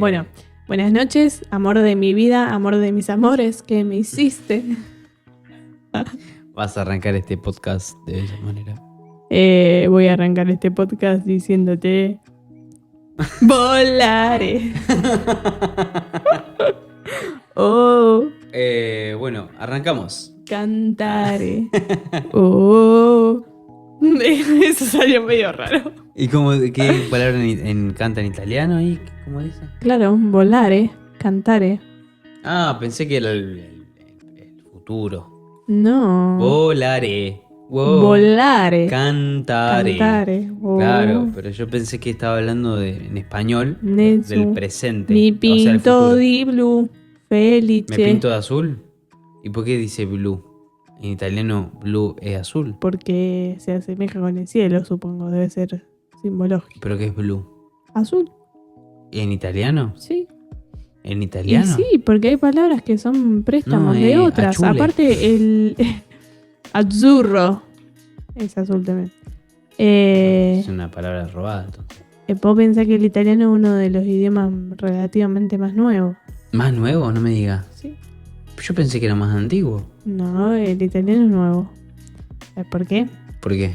Bueno, buenas noches, amor de mi vida, amor de mis amores, ¿qué me hiciste? Vas a arrancar este podcast de esa manera. Voy a arrancar este podcast diciéndote... Volaré. Oh, Bueno, arrancamos. cantaré. Oh. Eso salió medio raro. ¿Y qué palabra canta en italiano ahí? ¿Cómo dice? Claro, volare, cantare. Ah, pensé que era el futuro. No. Volaré. Wow. Volare. Cantaré. Cantare. Oh. Claro, pero yo pensé que estaba hablando en español Nesu. del presente. Mi o sea, el pinto futuro. di blu, felice. ¿Me pinto de azul? ¿Y por qué dice blue? En italiano blue es azul. Porque se asemeja con el cielo, supongo, debe ser simbológico. ¿Pero qué es blue? ¿Azul? ¿En italiano? Sí. ¿En Y italiano? sí, porque hay palabras que son préstamos No, de otras. achule. Aparte, el azzurro es azul también. Es una palabra robada, entonces. Puedo pensar que el italiano es uno de los idiomas relativamente más nuevos. ¿Más nuevo? No me diga. Sí. Yo pensé que era más antiguo. No, el italiano es nuevo. ¿Sabes por qué? ¿Por qué?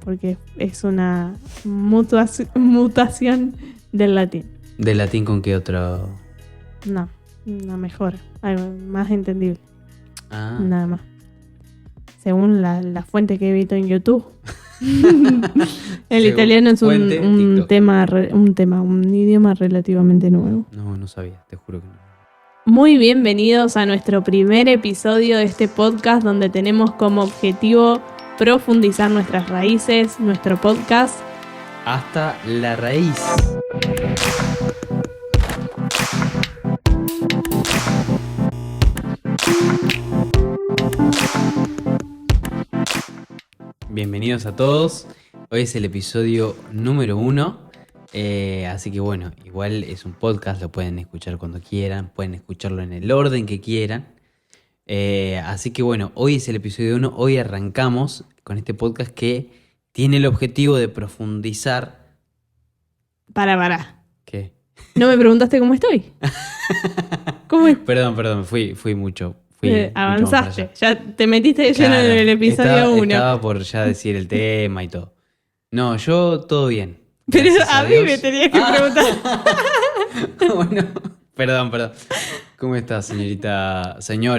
Porque es una mutación del latín. ¿Del latín con qué otro? No, una mejor, algo más entendible, Ah. nada más. Según la fuente que he visto en YouTube. El Según italiano es fuente, TikTok. un idioma relativamente nuevo. No sabía, te juro que no. Muy bienvenidos a nuestro primer episodio de este podcast donde tenemos como objetivo profundizar nuestras raíces, nuestro podcast. Hasta la raíz. Bienvenidos a todos. Hoy es el episodio número 1. Así que bueno, igual es un podcast, lo pueden escuchar cuando quieran, pueden escucharlo en el orden que quieran. Así que bueno, hoy es el episodio 1. Hoy arrancamos con este podcast que tiene el objetivo de profundizar. Para. ¿Qué? ¿No me preguntaste cómo estoy? ¿Cómo es? Perdón, fui mucho. Avanzaste, ya te metiste de lleno Claro, en el episodio 1. Estaba por ya decir el tema y todo. No, yo todo bien. Pero Gracias a mí Dios. me tenías que preguntar. Bueno, perdón. ¿Cómo está, señora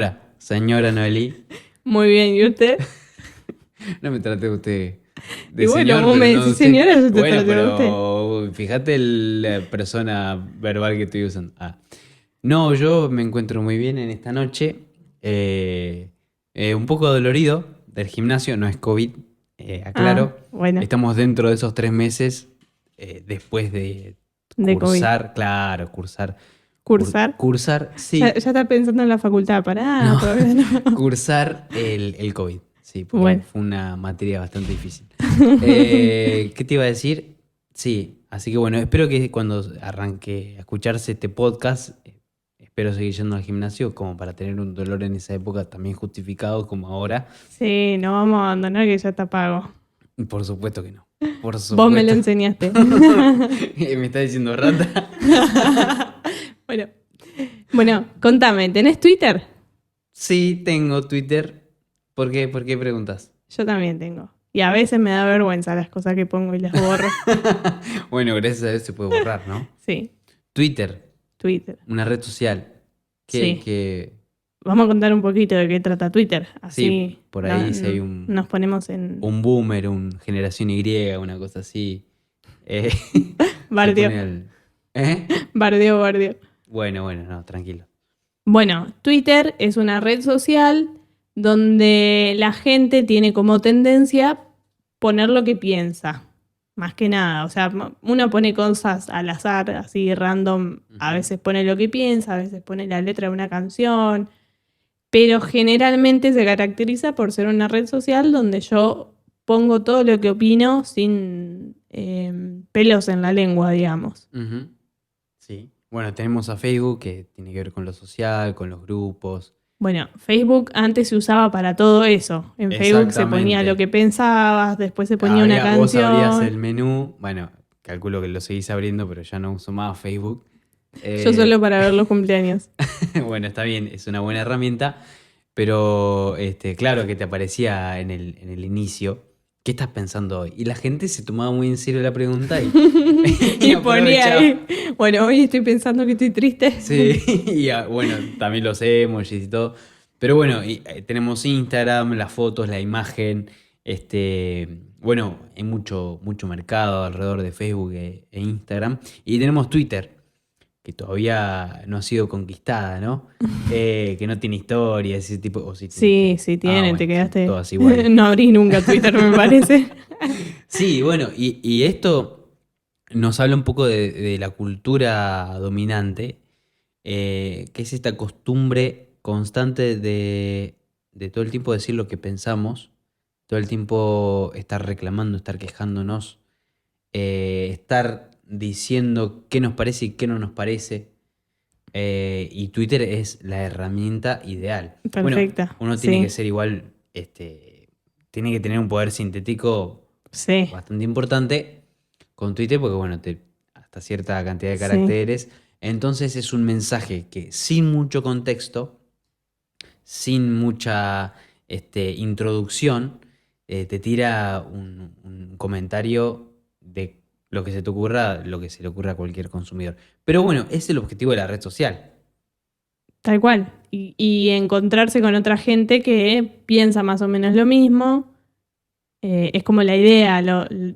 Noelí? Muy bien, ¿y usted? No me trate usted de Y bueno, señor, vos pero me no decís usted. señora, yo te Bueno, trato de pero fíjate la persona verbal que estoy usando. No, yo me encuentro muy bien en esta noche. Un poco dolorido del gimnasio, no es COVID, aclaro. Bueno. Estamos dentro de esos 3 meses después de cursar, claro, cursar. ¿Cursar? Cursar, sí. Ya está pensando en la facultad, No. todavía no. Cursar el COVID, sí, porque Bueno. fue una materia bastante difícil. ¿Qué te iba a decir? Sí, así que bueno, espero que cuando arranque a escucharse este podcast, espero seguir yendo al gimnasio como para tener un dolor en esa época también justificado como ahora. Sí, no vamos a abandonar que ya está pago. Por supuesto que no. Por supuesto. Vos me lo enseñaste. Me está diciendo rata. Bueno, contame, ¿tenés Twitter? Sí, tengo Twitter. ¿Por qué? ¿Por qué preguntas? Yo también tengo. Y a veces me da vergüenza las cosas que pongo y las borro. Bueno, gracias a Dios se puede borrar, ¿no? Sí, Twitter, Twitter. una red social. Sí. Que Vamos a contar un poquito de qué trata Twitter. Así Sí, por ahí si hay nos ponemos en... un boomer, un generación Y, una cosa así. Se Bardeo. pone al- Bardeo. Bueno, no, tranquilo. Bueno, Twitter es una red social donde la gente tiene como tendencia poner lo que piensa, más que nada. O sea, uno pone cosas al azar, así random. A veces pone lo que piensa, a veces pone la letra de una canción. Pero generalmente se caracteriza por ser una red social donde yo pongo todo lo que opino sin pelos en la lengua, digamos. Ujú. Sí. Bueno, tenemos a Facebook, que tiene que ver con lo social, con los grupos. Bueno, Facebook antes se usaba para todo eso. En Facebook se ponía lo que pensabas, después se ponía una Vos abrías canción. el menú. Bueno, calculo que lo seguís abriendo, pero ya no uso más Facebook. Yo solo para ver los cumpleaños. Bueno, está bien, es una buena herramienta, pero claro que te aparecía en el inicio. ¿Qué estás pensando hoy? Y la gente se tomaba muy en serio la pregunta y, y Y ponía aprovechaba. ahí, bueno, hoy estoy pensando que estoy triste. Sí, y bueno, también los emojis y todo. Pero bueno, tenemos Instagram, las fotos, la imagen. Bueno, hay mucho mercado alrededor de Facebook e Instagram. Y tenemos Twitter, que todavía no ha sido conquistada, ¿no? Que no tiene historia, ese tipo. O sí tiene Sí, historia. sí Ah, tiene, te bueno, son quedaste. todas iguales. No abrí nunca Twitter, me parece. Sí, bueno, y esto nos habla un poco de la cultura dominante, que es esta costumbre constante de todo el tiempo decir lo que pensamos, todo el tiempo estar reclamando, estar quejándonos, estar diciendo qué nos parece y qué no nos parece. Y Twitter es la herramienta ideal. Bueno, Perfecta, uno tiene que sí, ser igual, tiene que tener un poder sintético sí, bastante importante con Twitter porque, bueno, hasta cierta cantidad de sí. caracteres. Entonces es un mensaje que sin mucho contexto, sin mucha introducción, te tira un comentario de lo que se te ocurra, lo que se le ocurra a cualquier consumidor. Pero bueno, ese es el objetivo de la red social. Tal cual. Y encontrarse con otra gente que piensa más o menos lo mismo. Es como la idea,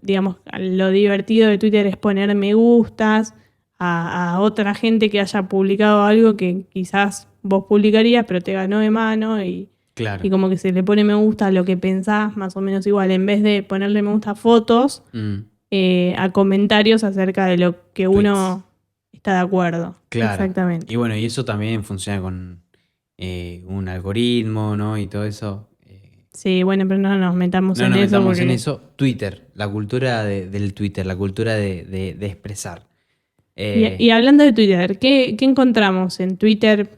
digamos, lo divertido de Twitter es poner me gustas a otra gente que haya publicado algo que quizás vos publicarías, pero te ganó de mano y Claro. como que se le pone me gusta a lo que pensás, más o menos igual, en vez de ponerle me gusta a fotos, Mm, a comentarios acerca de lo que tweets. uno está de acuerdo. Claro. Y Exactamente. bueno, y eso también funciona con un algoritmo, ¿no? Y todo eso. Sí, bueno, pero no nos metamos No en nos eso metamos en porque... eso. Twitter, la cultura del Twitter, la cultura de expresar. Y Eh, hablando de Twitter, ¿qué encontramos en Twitter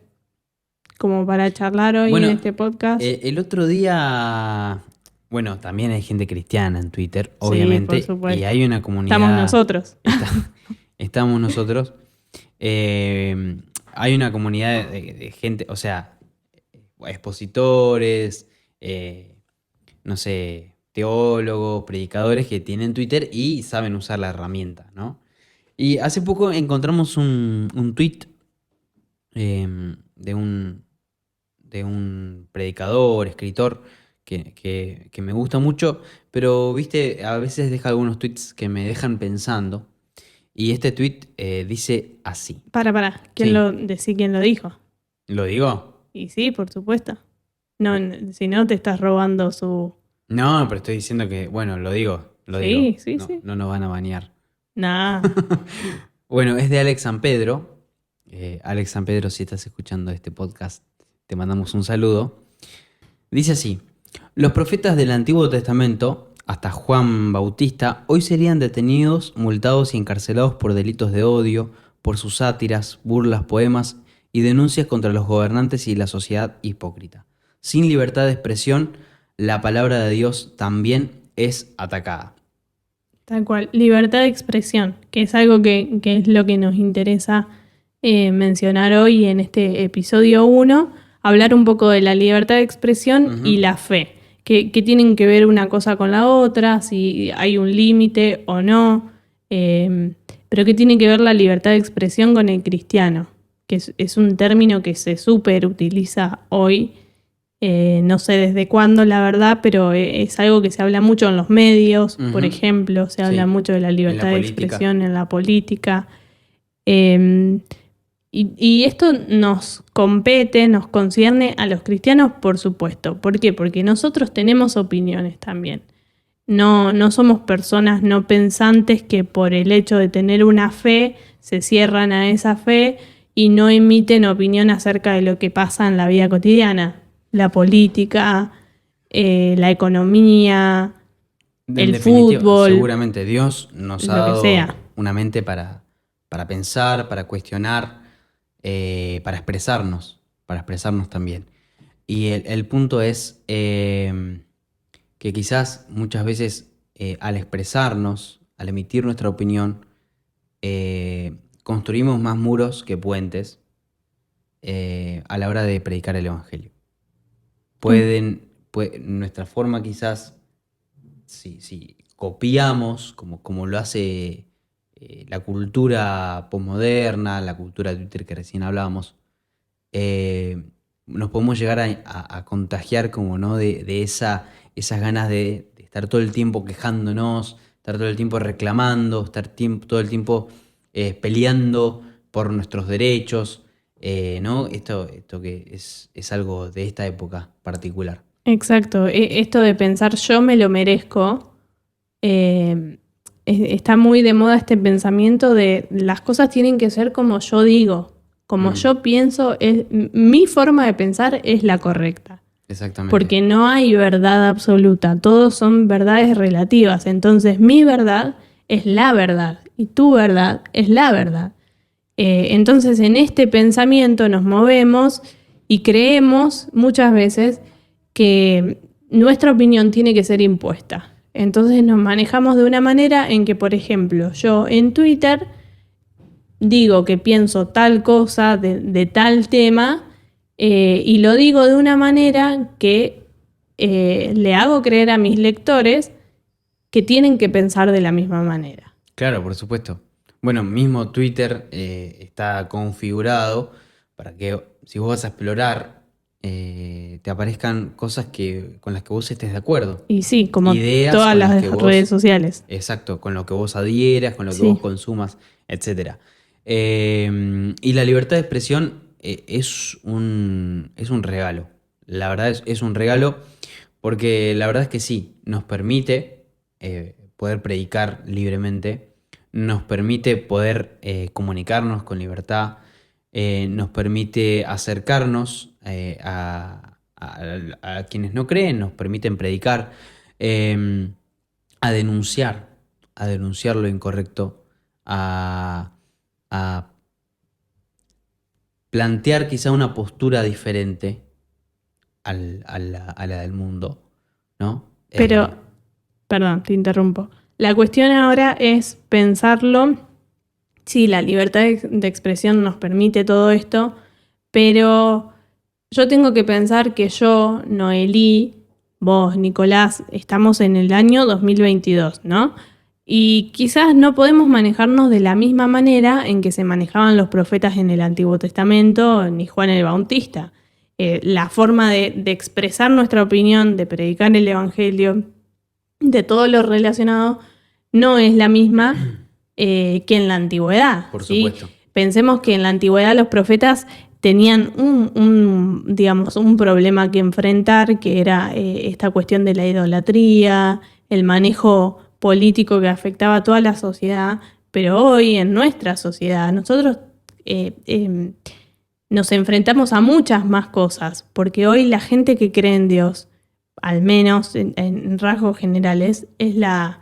como para charlar hoy en bueno, este podcast? el otro día, bueno, también hay gente cristiana en Twitter, Sí, por obviamente, y supuesto. hay una Estamos comunidad, nosotros. estamos nosotros, hay una comunidad de gente, o sea, expositores, no sé, teólogos, predicadores que tienen Twitter y saben usar la herramienta, ¿no? Y hace poco encontramos un tweet de un predicador, escritor, que me gusta mucho, pero, viste, a veces deja algunos tweets que me dejan pensando. Y este tweet dice así. Para, Sí, quién lo dijo? ¿lo digo? Y sí, por supuesto. No, si no te estás robando su... No, pero estoy diciendo que, bueno, lo digo, lo digo. Sí, sí, No, sí. no nos van a banear. Nah. Bueno, es de Alex San Pedro. Alex San Pedro, si estás escuchando este podcast, te mandamos un saludo. Dice así, los profetas del Antiguo Testamento, hasta Juan Bautista, hoy serían detenidos, multados y encarcelados por delitos de odio, por sus sátiras, burlas, poemas y denuncias contra los gobernantes y la sociedad hipócrita. Sin libertad de expresión, la palabra de Dios también es atacada. Tal cual. Libertad de expresión, que es algo que es lo que nos interesa mencionar hoy en este episodio uno. Hablar un poco de la libertad de expresión y Ujú. la fe, que tienen que ver una cosa con la otra, si hay un límite o no, pero que tiene que ver la libertad de expresión con el cristiano, que es un término que se súper utiliza hoy. No sé desde cuándo, la verdad, pero es algo que se habla mucho en los medios, por Ujú. ejemplo, se habla Sí, mucho de la en la libertad de política. expresión en la política. Eh, y esto nos compete, nos concierne a los cristianos, por supuesto. ¿Por qué? Porque nosotros tenemos opiniones también. No somos personas no pensantes que por el hecho de tener una fe se cierran a esa fe y no emiten opinión acerca de lo que pasa en la vida cotidiana, la política, la economía, En el definitiva, fútbol, seguramente Dios nos ha lo que sea. dado una mente para pensar, para cuestionar, para expresarnos también. Y el punto es que quizás muchas veces al expresarnos, al emitir nuestra opinión, construimos más muros que puentes a la hora de predicar el Evangelio. Nuestra forma quizás, si copiamos, como lo hace la cultura posmoderna, la cultura de Twitter que recién hablábamos, nos podemos llegar a contagiar como, ¿no? de esas ganas de estar todo el tiempo quejándonos, estar todo el tiempo reclamando, estar todo el tiempo peleando por nuestros derechos, ¿no? Esto que es algo de esta época particular. Exacto, esto de pensar yo me lo merezco, está muy de moda este pensamiento de las cosas tienen que ser como yo digo, como yo pienso, mi forma de pensar es la correcta. Exactamente. Porque no hay verdad absoluta, todos son verdades relativas, entonces mi verdad es la verdad y tu verdad es la verdad. Entonces en este pensamiento nos movemos y creemos muchas veces que nuestra opinión tiene que ser impuesta. Entonces nos manejamos de una manera en que, por ejemplo, yo en Twitter digo que pienso tal cosa de tal tema y lo digo de una manera que le hago creer a mis lectores que tienen que pensar de la misma manera. Claro, por supuesto. Bueno, mismo Twitter está configurado para que si vos vas a explorar te aparezcan cosas con las que vos estés de acuerdo. Y sí, como Ideas todas con las redes sociales. Exacto, con lo que vos adhieras, con lo que Sí. vos consumas, etc. Y la libertad de expresión es un regalo. La verdad es un regalo porque la verdad es que sí, nos permite poder predicar libremente, nos permite poder comunicarnos con libertad, nos permite acercarnos a quienes no creen, nos permiten predicar, a denunciar lo incorrecto, a plantear quizá una postura diferente a la del mundo, ¿no? Pero, perdón, te interrumpo. La cuestión ahora es pensarlo. Sí, la libertad de expresión nos permite todo esto, pero yo tengo que pensar que yo, Noelí, vos, Nicolás, estamos en el año 2022, ¿no? Y quizás no podemos manejarnos de la misma manera en que se manejaban los profetas en el Antiguo Testamento, ni Juan el Bautista. La forma de expresar nuestra opinión, de predicar el Evangelio, de todo lo relacionado, no es la misma que en la antigüedad. Por ¿sí? supuesto. Pensemos que en la antigüedad los profetas tenían un problema que enfrentar, que era esta cuestión de la idolatría, el manejo político que afectaba a toda la sociedad, pero hoy en nuestra sociedad nosotros nos enfrentamos a muchas más cosas, porque hoy la gente que cree en Dios, al menos en rasgos generales, es la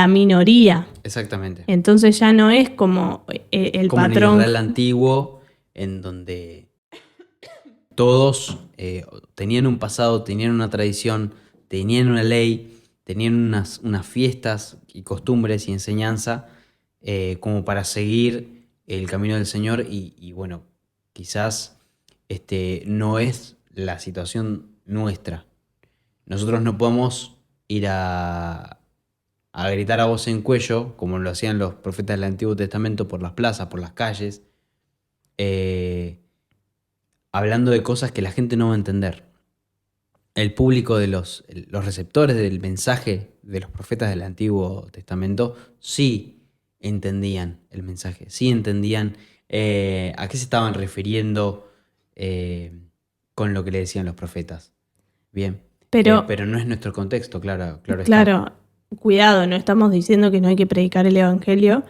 minoría. Exactamente. Entonces ya no es como el como patrón. en el Israel antiguo, en donde todos tenían un pasado, tenían una tradición, tenían una ley, tenían unas fiestas y costumbres y enseñanza como para seguir el camino del Señor y bueno, quizás no es la situación nuestra. Nosotros no podemos ir a gritar a voz en cuello, como lo hacían los profetas del Antiguo Testamento por las plazas, por las calles, hablando de cosas que la gente no va a entender. El público de los receptores del mensaje de los profetas del Antiguo Testamento sí entendían el mensaje, sí entendían a qué se estaban refiriendo con lo que le decían los profetas. Bien, pero no es nuestro contexto, claro está. Cuidado, no estamos diciendo que no hay que predicar el Evangelio,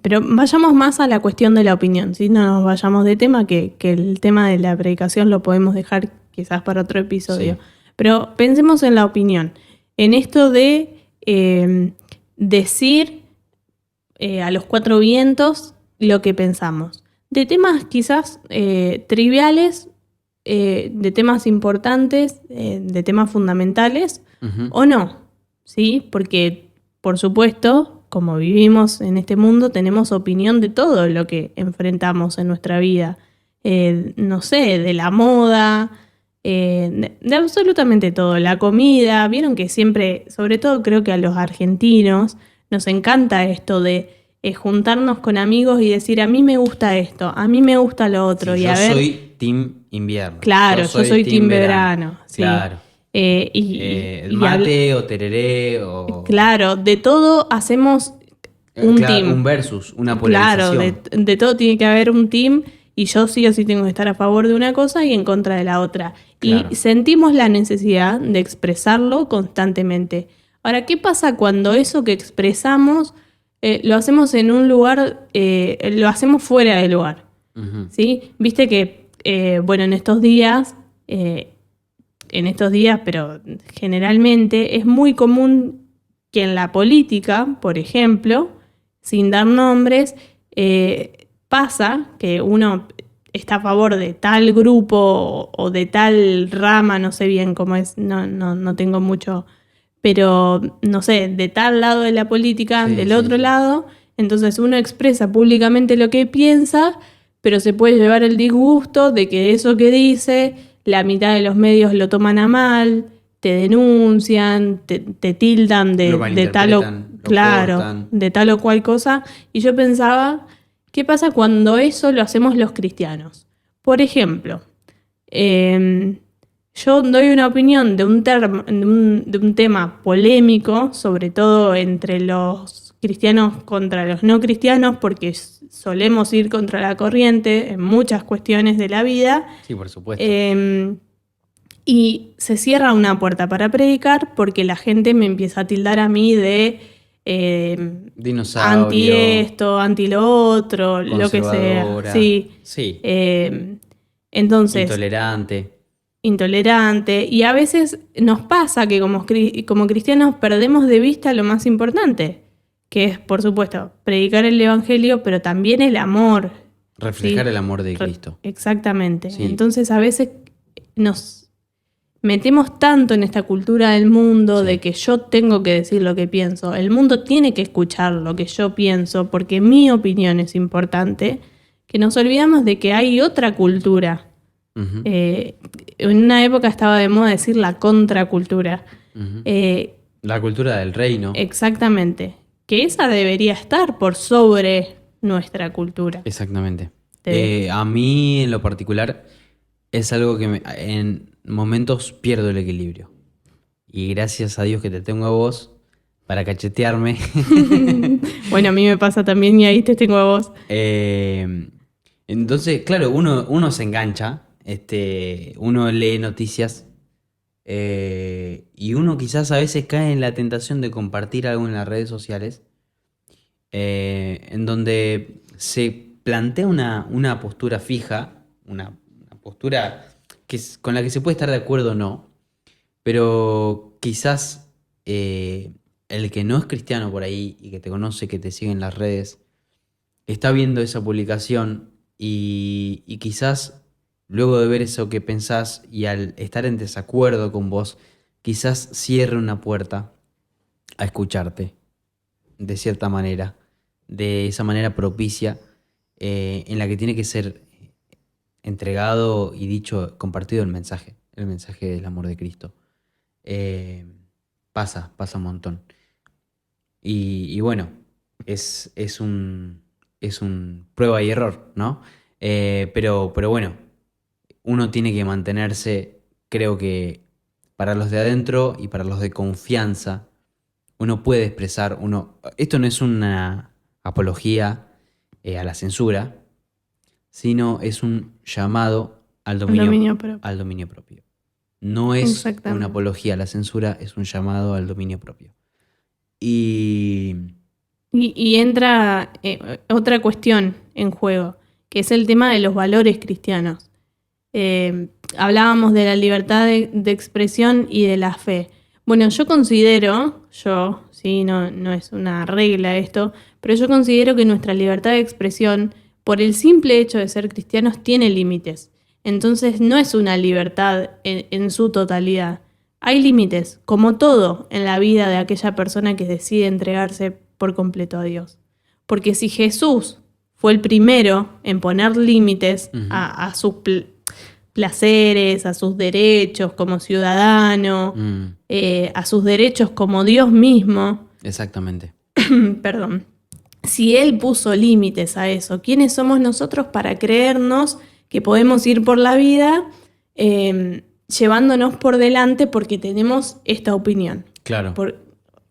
pero vayamos más a la cuestión de la opinión, ¿sí? No nos vayamos de tema, que el tema de la predicación lo podemos dejar quizás para otro episodio. Sí. Pero pensemos en la opinión, en esto de decir a los cuatro vientos lo que pensamos. De temas quizás triviales, de temas importantes, de temas fundamentales, o no. ¿Sí? Porque, por supuesto, como vivimos en este mundo, tenemos opinión de todo lo que enfrentamos en nuestra vida. No sé, de la moda, de absolutamente todo. La comida, vieron que siempre, sobre todo creo que a los argentinos, nos encanta esto de juntarnos con amigos y decir, a mí me gusta esto, a mí me gusta lo otro. Sí, Y yo a ver, soy team invierno. claro, yo soy team verano. Sí. Claro. El mate o tereré o... Claro, de todo hacemos un claro, team. un versus, una Claro, polarización. de todo tiene que haber un team y yo sí o sí tengo que estar a favor de una cosa y en contra de la otra. Claro. Y sentimos la necesidad de expresarlo constantemente. Ahora, ¿qué pasa cuando eso que expresamos lo hacemos en un lugar, lo hacemos fuera del lugar? Ujú. ¿Sí? Viste que, bueno, en estos días, pero generalmente es muy común que en la política, por ejemplo, sin dar nombres, pasa que uno está a favor de tal grupo o de tal rama, no sé bien cómo es, no tengo mucho, pero no sé, de tal lado de la política, Sí, del sí, otro sí. lado, entonces uno expresa públicamente lo que piensa, pero se puede llevar el disgusto de que eso que dice, la mitad de los medios lo toman a mal, te denuncian, te tildan Lo de tal o malinterpretan, lo claro, cortan. de tal o cual cosa. Y yo pensaba, ¿qué pasa cuando eso lo hacemos los cristianos? Por ejemplo, yo doy una opinión de un tema polémico, sobre todo entre los cristianos contra los no cristianos, porque solemos ir contra la corriente en muchas cuestiones de la vida. Sí, por supuesto. Y se cierra una puerta para predicar porque la gente me empieza a tildar a mí de Dinosaurio. anti esto, anti lo otro, lo que sea. Conservadora. Sí. Sí. Entonces, Intolerante. y a veces nos pasa que como cristianos perdemos de vista lo más importante, que es, por supuesto, predicar el evangelio, pero también el amor. Reflejar ¿sí? el amor de Cristo. Exactamente. Sí. Entonces a veces nos metemos tanto en esta cultura del mundo Sí. de que yo tengo que decir lo que pienso, el mundo tiene que escuchar lo que yo pienso porque mi opinión es importante, que nos olvidamos de que hay otra cultura. Ujú. En una época estaba de moda decir la contracultura. Ujú. La cultura del reino. Exactamente. Que esa debería estar por sobre nuestra cultura. Exactamente. A mí, en lo particular, es algo que en momentos pierdo el equilibrio. Y gracias a Dios que te tengo a vos para cachetearme. Bueno, a mí me pasa también y ahí te tengo a vos. Entonces, claro, uno se engancha, uno lee noticias y uno quizás a veces cae en la tentación de compartir algo en las redes sociales en donde se plantea una postura fija, una postura con la que se puede estar de acuerdo o no, pero quizás el que no es cristiano por ahí y que te conoce, que te sigue en las redes, está viendo esa publicación y quizás luego de ver eso que pensás y al estar en desacuerdo con vos, quizás cierre una puerta a escucharte de cierta manera, de esa manera propicia en la que tiene que ser entregado y dicho, compartido el mensaje del amor de Cristo. Pasa un montón. Y bueno, es un prueba y error, ¿no? Pero bueno, uno tiene que mantenerse, creo que para los de adentro y para los de confianza, uno puede expresar, esto no es una apología a la censura, sino es un llamado al dominio propio. No es una apología a la censura, es un llamado al dominio propio. Y entra otra cuestión en juego, que es el tema de los valores cristianos. Hablábamos de la libertad de expresión y de la fe. Bueno, yo considero, sí, no es una regla esto, pero yo considero que nuestra libertad de expresión, por el simple hecho de ser cristianos, tiene límites. Entonces no es una libertad en su totalidad. Hay límites, como todo en la vida de aquella persona que decide entregarse por completo a Dios. Porque si Jesús fue el primero en poner límites a sus placeres, a sus derechos como ciudadano, a sus derechos como Dios mismo. Exactamente. Perdón. Si Él puso límites a eso, ¿quiénes somos nosotros para creernos que podemos ir por la vida llevándonos por delante porque tenemos esta opinión? Claro.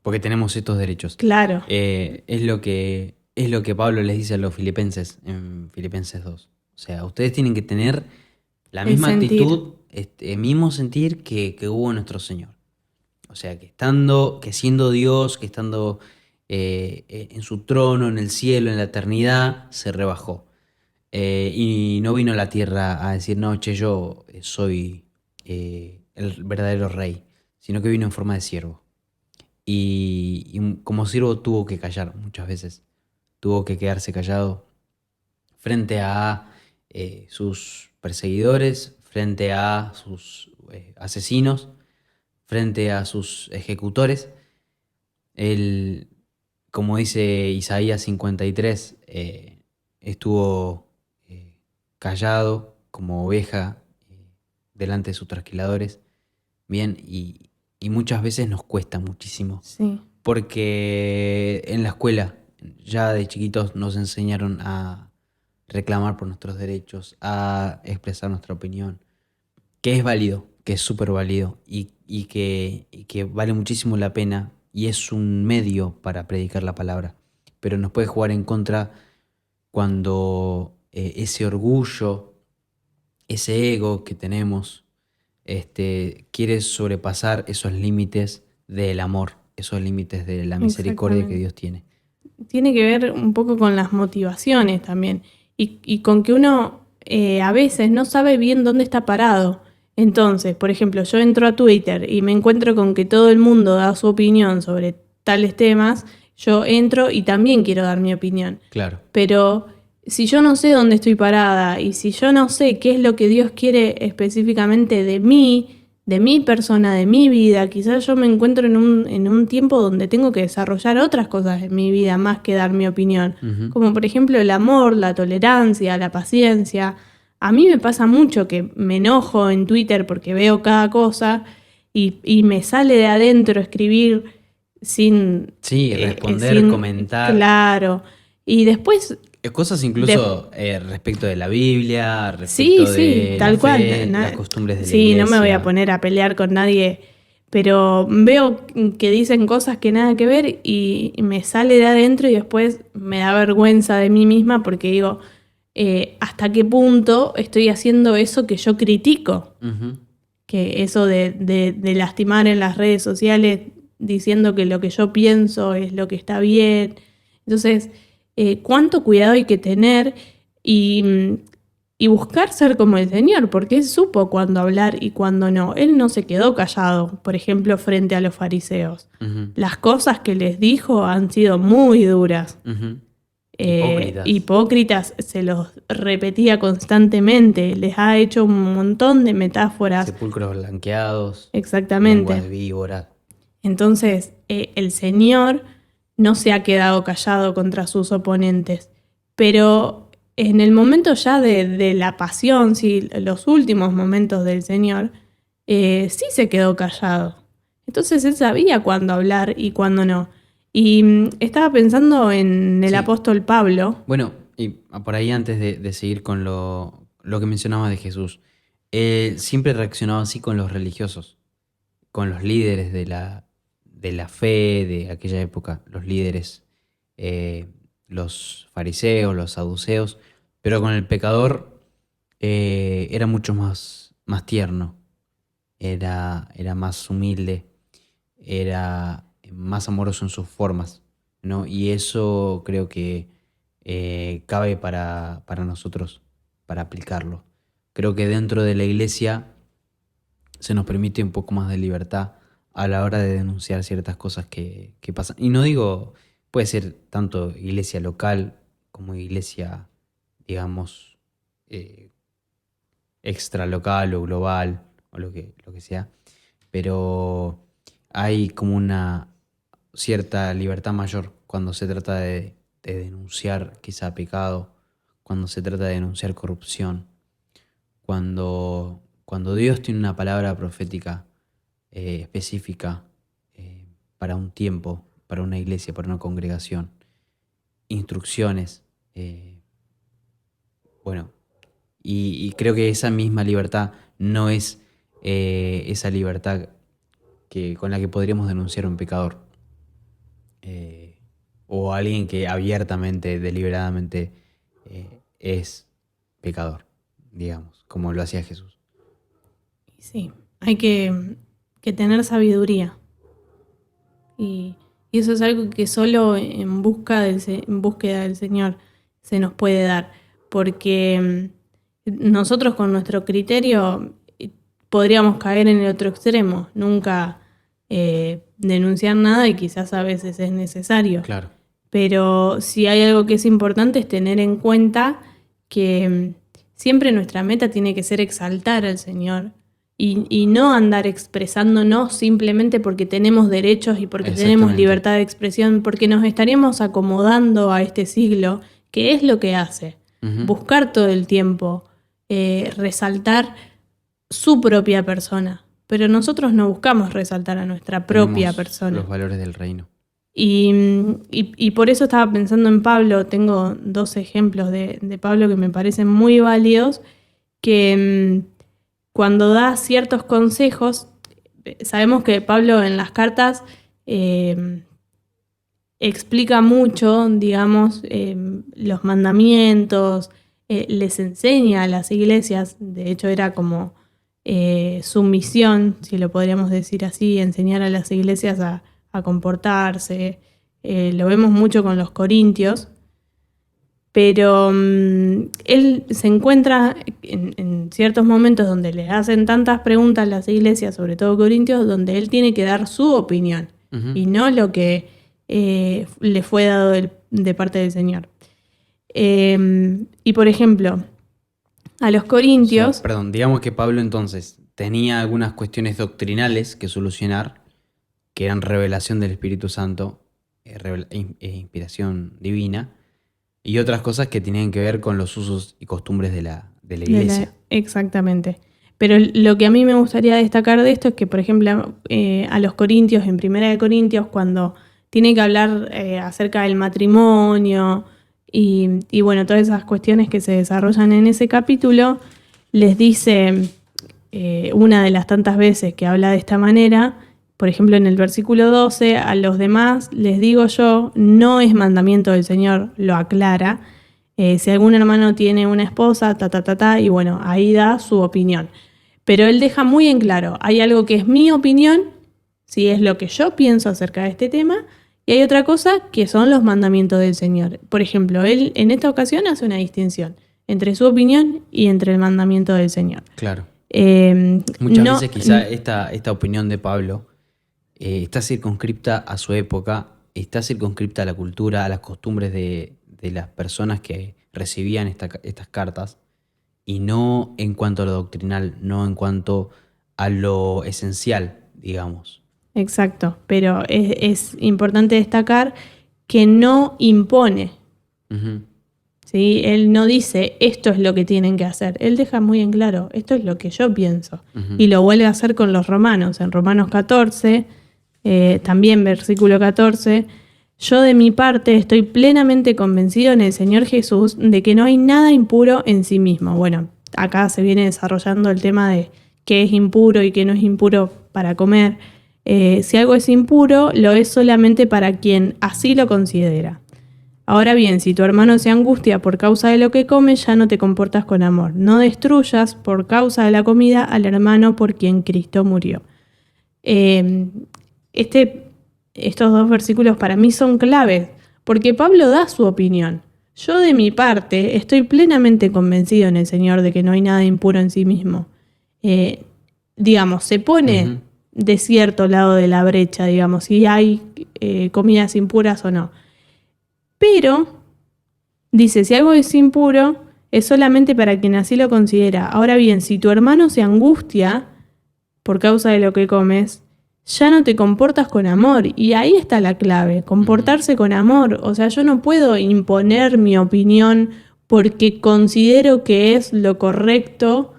Porque tenemos estos derechos. Claro. Es lo que Pablo les dice a los filipenses en Filipenses 2. O sea, ustedes tienen que tener la misma actitud, el mismo sentir que hubo nuestro Señor. O sea, que siendo Dios, que estando en su trono, en el cielo, en la eternidad, se rebajó. Y no vino a la tierra a decir, no, che, yo soy el verdadero rey, sino que vino en forma de siervo. Y como siervo tuvo que callar muchas veces. Tuvo que quedarse callado frente a sus perseguidores, frente a sus asesinos, frente a sus ejecutores. Él, como dice Isaías 53, estuvo callado como oveja delante de sus trasquiladores. Bien, y muchas veces nos cuesta muchísimo. Sí. Porque en la escuela ya de chiquitos nos enseñaron a reclamar por nuestros derechos, a expresar nuestra opinión, que es válido, que es súper válido y que vale muchísimo la pena y es un medio para predicar la palabra. Pero nos puede jugar en contra cuando ese orgullo, ese ego que tenemos, quiere sobrepasar esos límites del amor, esos límites de la misericordia que Dios tiene. Tiene que ver un poco con las motivaciones también y con que uno a veces no sabe bien dónde está parado. Entonces, por ejemplo, yo entro a Twitter y me encuentro con que todo el mundo da su opinión sobre tales temas, yo entro y también quiero dar mi opinión. Claro. Pero si yo no sé dónde estoy parada y si yo no sé qué es lo que Dios quiere específicamente de mí, de mi persona, de mi vida, quizás yo me encuentro en un tiempo donde tengo que desarrollar otras cosas en mi vida más que dar mi opinión. Uh-huh. Como por ejemplo el amor, la tolerancia, la paciencia. A mí me pasa mucho que me enojo en Twitter porque veo cada cosa y me sale de adentro escribir sin... Sí, responder, comentar. Claro. Y después... Cosas incluso respecto de la Biblia, respecto de tal la cual, fe, las costumbres de la iglesia. iglesia. No me voy a poner a pelear con nadie, pero veo que dicen cosas que nada que ver y me sale de adentro y después me da vergüenza de mí misma porque digo, ¿hasta qué punto estoy haciendo eso que yo critico? Uh-huh. Que eso de lastimar en las redes sociales diciendo que lo que yo pienso es lo que está bien. Entonces... cuánto cuidado hay que tener y buscar ser como el Señor, porque Él supo cuándo hablar y cuándo no. Él no se quedó callado, por ejemplo, frente a los fariseos. Uh-huh. Las cosas que les dijo han sido muy duras. Uh-huh. Hipócritas, se los repetía constantemente, les ha hecho un montón de metáforas. Sepulcros blanqueados. Exactamente. Lengua de víbora. Entonces, el Señor... no se ha quedado callado contra sus oponentes. Pero en el momento ya de la pasión, sí, los últimos momentos del Señor, sí se quedó callado. Entonces él sabía cuándo hablar y cuándo no. Y estaba pensando en el apóstol Pablo. Bueno, y por ahí antes de seguir con lo que mencionabas de Jesús, siempre reaccionaba así con los religiosos, con los líderes de la fe de aquella época, los líderes, los fariseos, los saduceos, pero con el pecador era mucho más tierno, era más humilde, era más amoroso en sus formas, ¿no? Y eso creo que cabe para nosotros, para aplicarlo. Creo que dentro de la iglesia se nos permite un poco más de libertad a la hora de denunciar ciertas cosas que pasan. Y no digo, puede ser tanto iglesia local como iglesia, digamos, extralocal o global, o lo que sea. Pero hay como una cierta libertad mayor cuando se trata de denunciar quizá pecado, cuando se trata de denunciar corrupción, cuando Dios tiene una palabra profética específica para un tiempo, para una iglesia, para una congregación, instrucciones, bueno, y creo que esa misma libertad no es esa libertad con la que podríamos denunciar a un pecador o a alguien que abiertamente, deliberadamente es pecador, digamos, como lo hacía Jesús. Sí, hay que tener sabiduría. Y eso es algo que solo en búsqueda del Señor se nos puede dar. Porque nosotros con nuestro criterio podríamos caer en el otro extremo. Nunca denunciar nada, y quizás a veces es necesario. Claro. Pero si hay algo que es importante es tener en cuenta que siempre nuestra meta tiene que ser exaltar al Señor y no andar expresándonos simplemente porque tenemos derechos y porque tenemos libertad de expresión, porque nos estaríamos acomodando a este siglo, que es lo que hace. Uh-huh. Buscar todo el tiempo, resaltar su propia persona. Pero nosotros no buscamos resaltar a nuestra propia persona. Los valores del reino. Y por eso estaba pensando en Pablo. Tengo 2 ejemplos de Pablo que me parecen muy válidos, que cuando da ciertos consejos, sabemos que Pablo en las cartas explica mucho, digamos, los mandamientos, les enseña a las iglesias. De hecho era como su misión, si lo podríamos decir así, enseñar a las iglesias a comportarse. Lo vemos mucho con los corintios, pero él se encuentra en ciertos momentos donde le hacen tantas preguntas a las iglesias, sobre todo corintios, donde él tiene que dar su opinión. Uh-huh. Y no lo que le fue dado de parte del Señor. Y por ejemplo, a los corintios... digamos que Pablo entonces tenía algunas cuestiones doctrinales que solucionar, que eran revelación del Espíritu Santo, inspiración divina, y otras cosas que tenían que ver con los usos y costumbres de la iglesia. Exactamente. Pero lo que a mí me gustaría destacar de esto es que, por ejemplo, a los corintios, en 1 Corintios, cuando tiene que hablar acerca del matrimonio y bueno, todas esas cuestiones que se desarrollan en ese capítulo, les dice una de las tantas veces que habla de esta manera. Por ejemplo, en el versículo 12, a los demás les digo yo, no es mandamiento del Señor, lo aclara. Si algún hermano tiene una esposa, y bueno, ahí da su opinión. Pero él deja muy en claro, hay algo que es mi opinión, si es lo que yo pienso acerca de este tema, y hay otra cosa que son los mandamientos del Señor. Por ejemplo, él en esta ocasión hace una distinción entre su opinión y entre el mandamiento del Señor. Claro. Muchas veces quizá esta opinión de Pablo está circunscripta a su época, está circunscripta a la cultura, a las costumbres de las personas que recibían estas cartas, y no en cuanto a lo doctrinal, no en cuanto a lo esencial, digamos. Exacto, pero es importante destacar que no impone. Uh-huh. ¿Sí? Él no dice, esto es lo que tienen que hacer. Él deja muy en claro, esto es lo que yo pienso. Uh-huh. Y lo vuelve a hacer con los romanos. En Romanos 14... también versículo 14, yo de mi parte estoy plenamente convencido en el Señor Jesús de que no hay nada impuro en sí mismo. Bueno, acá se viene desarrollando el tema de qué es impuro y qué no es impuro para comer. Si algo es impuro, lo es solamente para quien así lo considera. Ahora bien, si tu hermano se angustia por causa de lo que come, ya no te comportas con amor. No destruyas por causa de la comida al hermano por quien Cristo murió. Estos 2 versículos para mí son claves, porque Pablo da su opinión. Yo de mi parte estoy plenamente convencido en el Señor de que no hay nada impuro en sí mismo. Digamos, se pone uh-huh. de cierto lado de la brecha, digamos, si hay comidas impuras o no. Pero, dice, si algo es impuro, es solamente para quien así lo considera. Ahora bien, si tu hermano se angustia por causa de lo que comes, ya no te comportas con amor. Y ahí está la clave, comportarse con amor. O sea, yo no puedo imponer mi opinión porque considero que es lo correcto,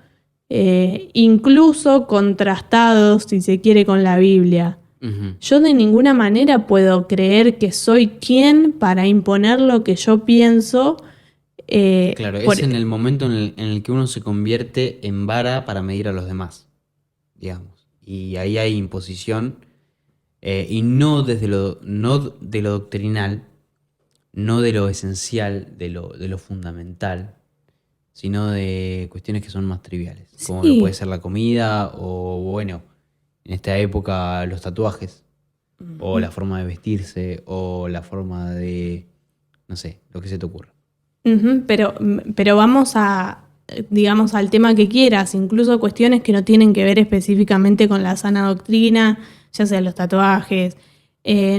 incluso contrastado, si se quiere, con la Biblia. Ujú. Yo de ninguna manera puedo creer que soy quien para imponer lo que yo pienso. Claro, Por, es en el momento en el que uno se convierte en vara para medir a los demás, digamos. Y ahí hay imposición, y no no de lo doctrinal, no de lo esencial, de lo fundamental, sino de cuestiones que son más triviales, como lo puede sí. ser la comida o, bueno, en esta época los tatuajes, o la forma de vestirse, o la forma de, no sé, lo que se te ocurra. Ujú, pero vamos a, digamos, al tema que quieras, incluso cuestiones que no tienen que ver específicamente con la sana doctrina, ya sea los tatuajes,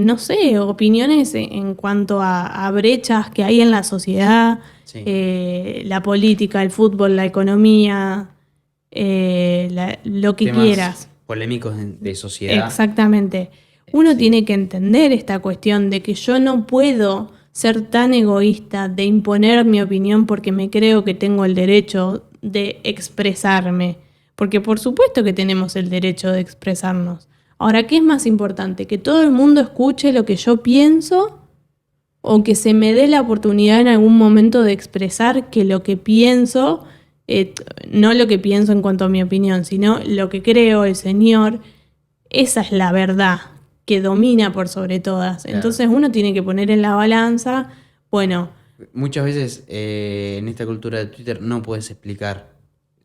no sé, opiniones en cuanto a brechas que hay en la sociedad, Sí. la política, el fútbol, la economía, lo que Temas quieras. polémicos de sociedad. Exactamente. Uno Sí, tiene que entender esta cuestión de que yo no puedo ser tan egoísta de imponer mi opinión porque me creo que tengo el derecho de expresarme. Porque por supuesto que tenemos el derecho de expresarnos. Ahora, ¿qué es más importante? ¿Que todo el mundo escuche lo que yo pienso o que se me dé la oportunidad en algún momento de expresar que lo que pienso, eh, no lo que pienso en cuanto a mi opinión, sino lo que creo el Señor? Esa es la verdad que domina por sobre todas. claro. Entonces uno tiene que poner en la balanza, bueno, Muchas veces en esta cultura de Twitter no puedes explicar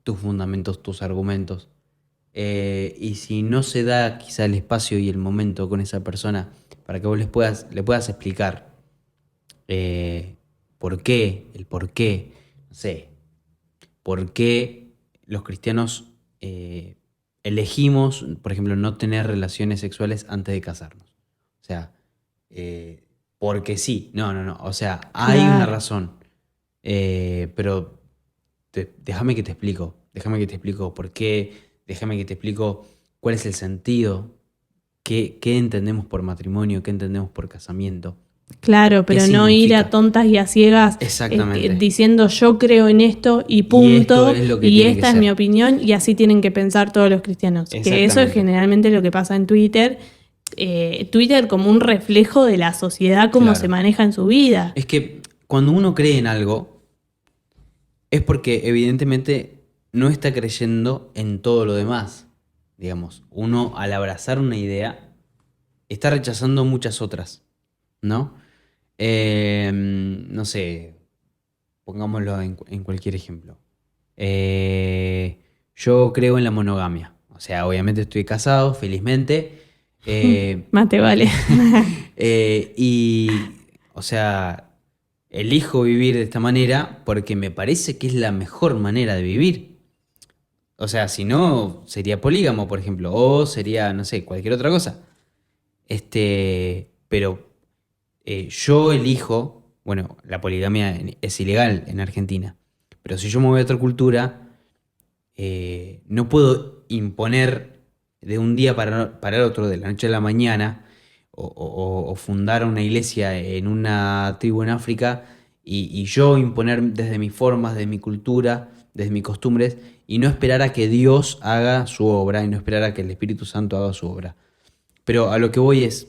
tus fundamentos, tus argumentos. Y si no se da quizá el espacio y el momento con esa persona para que vos le puedas explicar eh, el por qué, no sé, por qué los cristianos elegimos, por ejemplo, no tener relaciones sexuales antes de casarnos. O sea, porque sí, no. O sea, hay una claro. razón. Pero déjame que te explico por qué, déjame que te explico cuál es el sentido, qué entendemos por matrimonio, qué entendemos por casamiento, Claro, qué pero no ir a significa. tontas y a ciegas Exactamente. diciendo yo creo en esto y Y esto punto, es lo que y tiene que esta es mi ser. opinión y así tienen que pensar todos los cristianos. Que eso es Exactamente. generalmente lo que pasa en Twitter. Twitter como un reflejo de la sociedad, cómo se Claro. maneja en su vida. Es que cuando uno cree en algo, es porque evidentemente no está creyendo en todo lo demás. Digamos, uno al abrazar una idea está rechazando muchas otras, ¿no? No sé, pongámoslo en cualquier ejemplo. Yo creo en la monogamia. O sea, obviamente estoy casado, felizmente. Más te vale. Y, o sea, elijo vivir de esta manera porque me parece que es la mejor manera de vivir. O sea, si no, sería polígamo, por ejemplo, o sería, no sé, cualquier otra cosa. Pero yo elijo, bueno, la poligamia es ilegal en Argentina, pero si yo me voy a otra cultura, no puedo imponer de un día para el otro, de la noche a la mañana, o fundar una iglesia en una tribu en África y yo imponer desde mis formas, desde mi cultura, desde mis costumbres, y no esperar a que Dios haga su obra y no esperar a que el Espíritu Santo haga su obra. Pero a lo que voy es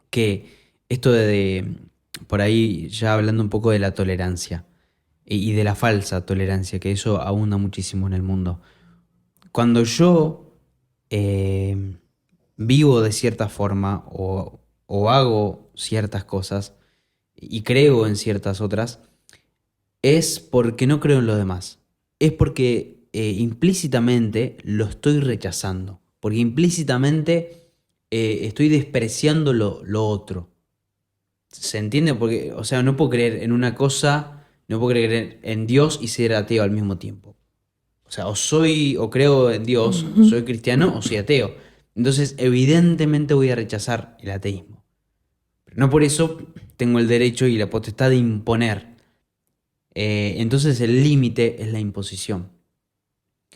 que esto por ahí ya hablando un poco de la tolerancia y de la falsa tolerancia, que eso abunda muchísimo en el mundo. Cuando yo eh, vivo de cierta forma o hago ciertas cosas y creo en ciertas otras, es porque no creo en los demás. Es porque implícitamente lo estoy rechazando. Porque implícitamente estoy despreciando lo otro. ¿Se entiende? Porque, o sea, no puedo creer en una cosa, no puedo creer en Dios y ser ateo al mismo tiempo. O sea, o creo en Dios, soy cristiano o soy ateo. Entonces, evidentemente voy a rechazar el ateísmo. Pero no por eso tengo el derecho y la potestad de imponer. Entonces, el límite es la imposición.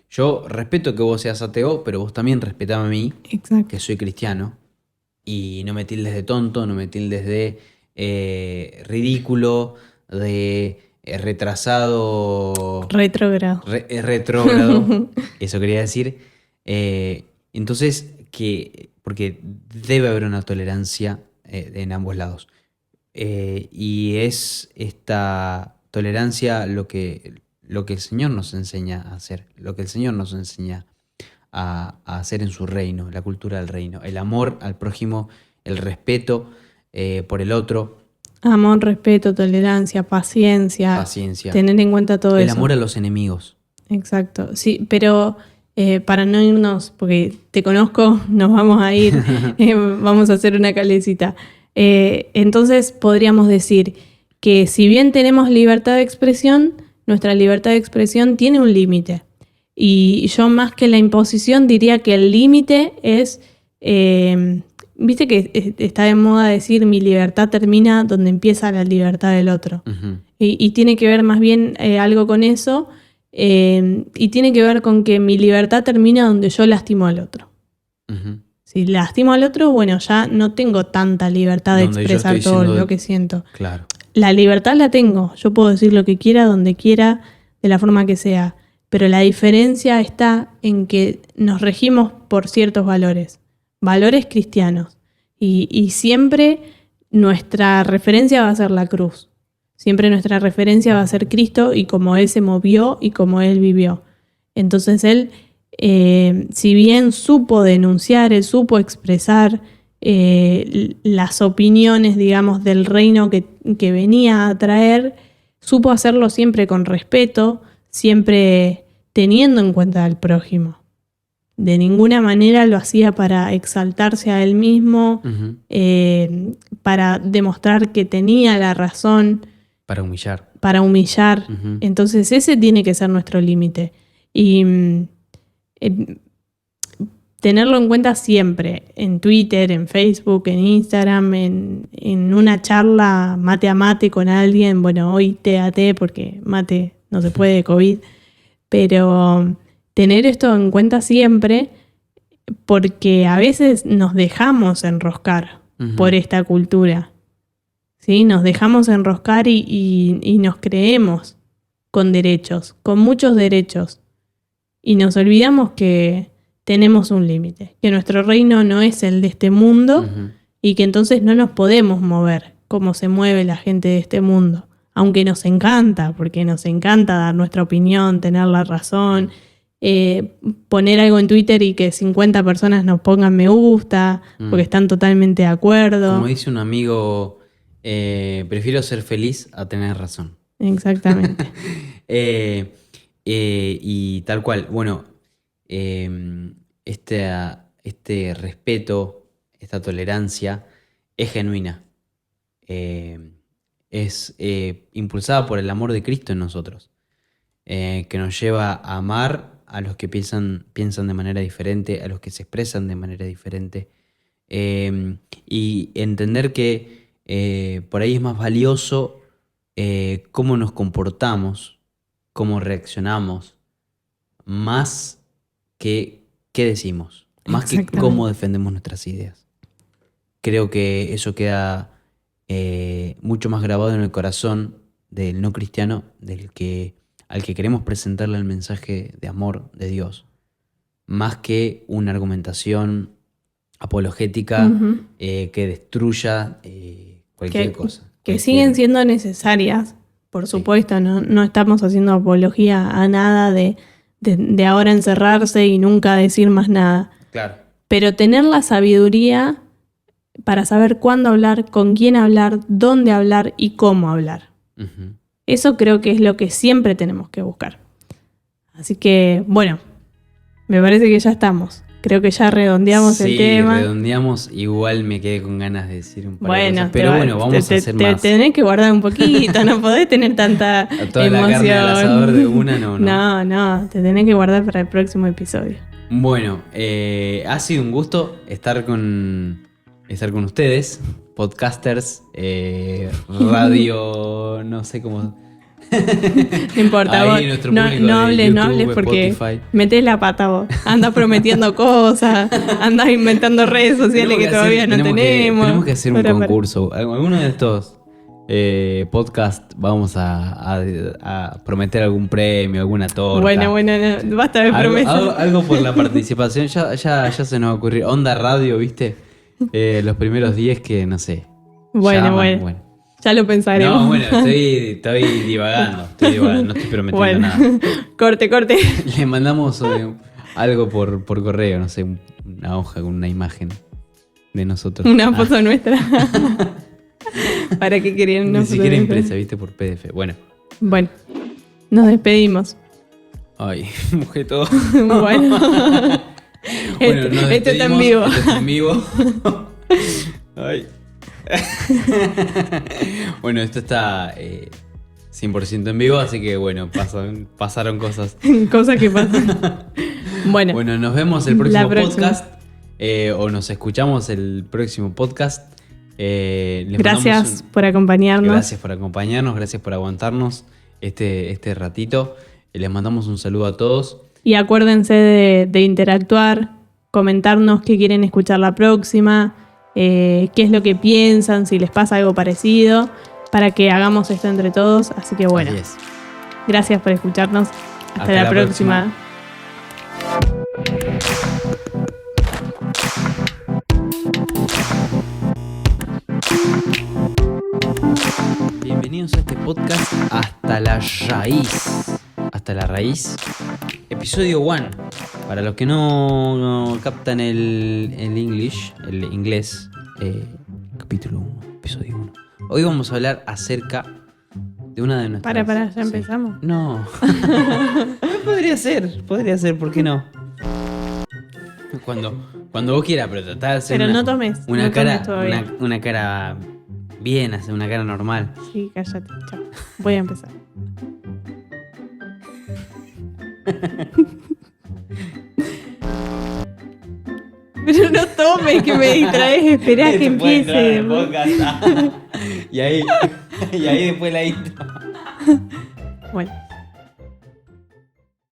yo respeto que vos seas ateo, pero vos también respetame a mí, Exacto. que soy cristiano, y no me tildes de tonto, no me tildes de ridículo, de retrasado, Retrógrado. retrógrado, eso quería decir. Entonces, porque debe haber una tolerancia en ambos lados. Y es esta tolerancia lo que el Señor nos enseña a hacer, lo que el Señor nos enseña a hacer en su reino, la cultura del reino, el amor al prójimo, el respeto por el otro, Amor, respeto, tolerancia, paciencia. paciencia, Tener en cuenta todo el eso. amor a los enemigos. Exacto, sí, pero para no irnos, porque te conozco, nos vamos a ir, vamos a hacer una calecita. Entonces podríamos decir que si bien tenemos libertad de expresión, nuestra libertad de expresión tiene un límite. Y yo más que la imposición diría que el límite es, viste que está de moda decir mi libertad termina donde empieza la libertad del otro. Ujú. Y tiene que ver más bien algo con eso. Y tiene que ver con que mi libertad termina donde yo lastimo al otro. Ujú. Si lastimo al otro, bueno, ya no tengo tanta libertad de Donde yo expresar estoy todo siendo- lo que siento. Claro. La libertad la tengo, yo puedo decir lo que quiera, donde quiera, de la forma que sea. Pero la diferencia está en que nos regimos por ciertos valores, valores cristianos. Y siempre nuestra referencia va a ser la cruz. Siempre nuestra referencia va a ser Cristo y cómo Él se movió y cómo Él vivió. Entonces Él, si bien supo denunciar, Él supo expresar las opiniones, digamos, del reino que venía a traer, supo hacerlo siempre con respeto, siempre teniendo en cuenta al prójimo. De ninguna manera lo hacía para exaltarse a él mismo, Ujú. para demostrar que tenía la razón, Para humillar. para humillar. Ujú. Entonces ese tiene que ser nuestro límite. Y tenerlo en cuenta siempre, en Twitter, en Facebook, en Instagram, en una charla mate a mate con alguien, bueno, hoy té a té porque mate no se puede, COVID, pero tener esto en cuenta siempre porque a veces nos dejamos enroscar Ujú. por esta cultura, ¿sí? Nos dejamos enroscar y nos creemos con derechos, con muchos derechos, y nos olvidamos que tenemos un límite, que nuestro reino no es el de este mundo Ujú. y que entonces no nos podemos mover como se mueve la gente de este mundo, aunque nos encanta, porque nos encanta dar nuestra opinión, tener la razón, poner algo en Twitter y que 50 personas nos pongan me gusta, porque están totalmente de acuerdo. Como dice un amigo, prefiero ser feliz a tener razón. Exactamente. Y tal cual, bueno, este respeto, esta tolerancia es genuina. Es impulsada por el amor de Cristo en nosotros, que nos lleva a amar a los que piensan de manera diferente, a los que se expresan de manera diferente, y entender que por ahí es más valioso cómo nos comportamos, cómo reaccionamos, más que qué decimos, más que Exactamente. cómo defendemos nuestras ideas. Creo que eso queda mucho más grabado en el corazón del no cristiano, al que queremos presentarle el mensaje de amor de Dios, más que una argumentación apologética Ujú. que destruya cualquier cosa. Que cualquier- siguen siendo necesarias, por Sí. supuesto, no estamos haciendo apología a nada de ahora encerrarse y nunca decir más nada. Claro. Pero tener la sabiduría para saber cuándo hablar, con quién hablar, dónde hablar y cómo hablar. Ujú. Eso creo que es lo que siempre tenemos que buscar. Así que, bueno, me parece que ya estamos. Creo que ya redondeamos el Sí, tema. redondeamos. Igual me quedé con ganas de decir un par de Bueno, cosas. Pero bueno, vamos a hacer más. Te tenés que guardar un poquito, no podés tener tanta Toda la emoción. carne al asador de una, no. No, te tenés que guardar para el próximo episodio. Bueno, ha sido un gusto estar con ustedes, podcasters, radio, no sé cómo No importa, Ahí vos nuestro no público de hables, no YouTube, hables porque Spotify. metés la pata vos. Andás prometiendo cosas, andás inventando redes sociales que todavía no tenemos. Tenemos que hacer un Para. concurso. Alguno de estos podcasts vamos a prometer algún premio, alguna torta. Bueno, no, basta de promesas. Algo por la participación. Ya se nos va a ocurrir. Onda Radio, ¿viste? Los primeros 10 que, no sé. Bueno. Ya lo pensaremos. No, bueno, estoy divagando. No estoy prometiendo nada. Corte. Le mandamos algo por correo, no sé, una hoja con una imagen de nosotros. Una foto nuestra. ¿Para qué querían una Ni foto siquiera nuestra? impresa, ¿viste? Por PDF. Bueno. Bueno, nos despedimos. Ay, mojé todo. Bueno. Bueno, nos Esto está en despedimos. vivo. Esto está en vivo. Ay. Bueno, esto está 100% en vivo, así que bueno, pasaron cosas. Cosas que pasan. Bueno, Bueno, nos vemos el la próximo próxima. podcast. O nos escuchamos el próximo podcast. Les gracias mandamos por acompañarnos. gracias por acompañarnos, gracias por aguantarnos este ratito. Les mandamos un saludo a todos. Y acuérdense de interactuar, comentarnos qué quieren escuchar la próxima, qué es lo que piensan, si les pasa algo parecido, para que hagamos esto entre todos. Así que bueno, Así es. gracias por escucharnos. Hasta, Hasta la la próxima. Bienvenidos a este podcast Hasta la Raíz. Hasta la Raíz. Episodio 1. Para los que no captan el inglés, capítulo 1, episodio 1. Hoy vamos a hablar acerca de una de nuestras... Para, ya Sí. empezamos. No. podría ser, ¿por qué no? Cuando vos quieras, pero tratá de hacer Pero no tomes, una no cara, tomes todavía. una cara bien, hacer una cara normal. Sí, cállate, chao. Voy a empezar. Pero no tomes, que me distraes. Esperá que empiece. y ahí después la intro. Bueno.